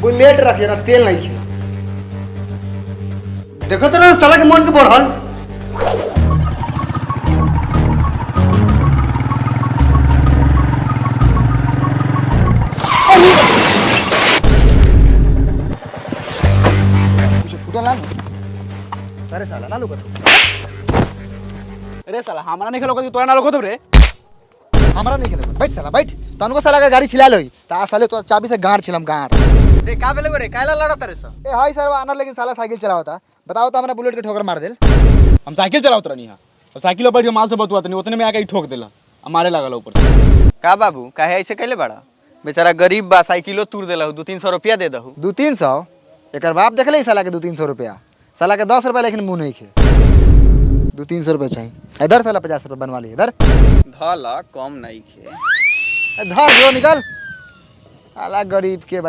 Bullet रखे ना तेल नहीं खे। देखो तो साला के मन के बढ़ल। अरे साला ना लोग अरे साला हमारा नहीं खेलो तोरा ना लोग रे हमारा नहीं खेले बैठ साला बैठ तनको साला का गाड़ी छिला लोई ता साले तो चाबी से गांड छिलम गांड। रे का बेले रे काला लड़ा तारे सा ए हाय सर आनर लेकिन साला साइकिल चलावता बताओ तो हमरा बुलेट के ठोकर मार देल। हम साइकिल चलावत रहनी हां और साइकिल पर जो माल से बतुआत नहीं उतने में आके ठोक देला हमारे लागल ऊपर से। का बाबू काहे ऐसे कैले बड़ा बेचारा गरीब बा साइकिलो तूर देला 200-300 रुपया दे दहु 200-300 एकर बाप देखले साला के 200-300 रुपया साला के 10 रुपया लेकिन मुंह नहीं खे 200-300 रुपया चाहिए इधर साला 50 रुपया बनवा ली इधर धला कम नहीं खे धर जो निकल साला गरीब के